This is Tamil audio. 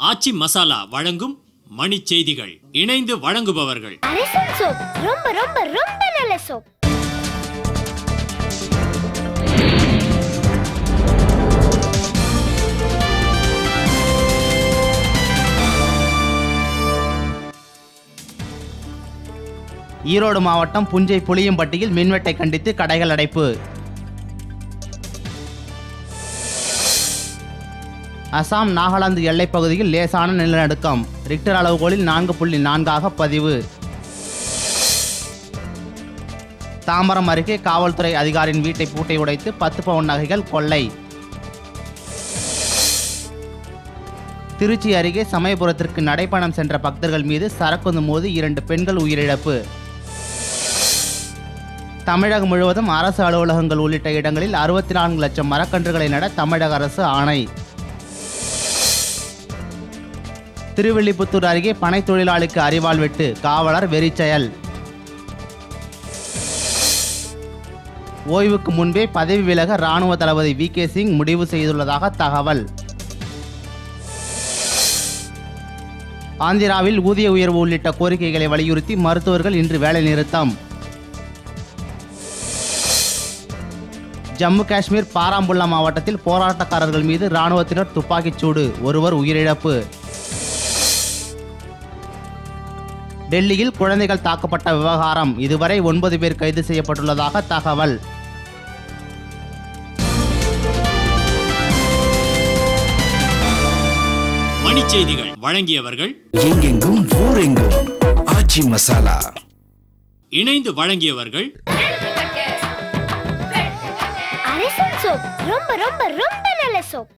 ஆச்சி மசாலா வழங்கும் மணி செய்திகள். இணைந்து வழங்குபவர்கள் அரசன் சோப். ரொம்ப ரொம்ப ரொம்ப நல்ல சோப். ஈரோடு மாவட்டம் புஞ்சை புளியம்பட்டியில் மின்வெட்டை கண்டித்து கடைகள் அடைப்பு. அசாம் நாகாலாந்து எல்லைப் பகுதியில் லேசான நிலநடுக்கம். ரிக்டர் அளவுகோலில் 4.4 பதிவு. தாம்பரம் அருகே காவல்துறை அதிகாரியின் வீட்டை பூட்டை உடைத்து 10 பவுன் நகைகள் கொள்ளை. திருச்சி அருகே சமயபுரத்திற்கு நடைபயணம் சென்ற பக்தர்கள் மீது சரக்குந்து மோதி 2 பெண்கள் உயிரிழப்பு. தமிழகம் முழுவதும் அரசு அலுவலகங்கள் உள்ளிட்ட இடங்களில் 64 லட்சம் மரக்கன்றுகளை நட தமிழக அரசு ஆணை. திருவில்லிபுத்தூர் அருகே பனை தொழிலாளிக்கு அரிவாள் வெட்டு. காவலர் வெறிச்செயல். ஓய்வுக்கு முன்பே பதவி விலக ராணுவ தளபதி VK சிங் முடிவு செய்துள்ளதாக தகவல். ஆந்திராவில் ஊதிய உயர்வு உள்ளிட்ட கோரிக்கைகளை வலியுறுத்தி மருத்துவர்கள் இன்று வேலை நிறுத்தம். ஜம்மு காஷ்மீர் பாராமுல்லா மாவட்டத்தில் போராட்டக்காரர்கள் மீது ராணுவத்தினர் துப்பாக்கிச்சூடு. ஒருவர் உயிரிழப்பு. டெல்லியில் குழந்தைகள் தாக்கப்பட்ட விவகாரம். இதுவரை 9 பேர் கைது செய்யப்பட்டுள்ளதாக தகவல். மணி செய்திகள் வழங்கியவர்கள் எங்கெங்கும் ஊரெங்கும் ஆச்சி மசாலா. இணைந்து வழங்கியவர்கள் அரசன் சோப். ரொம்ப ரொம்ப ரொம்ப நல்ல சோப்.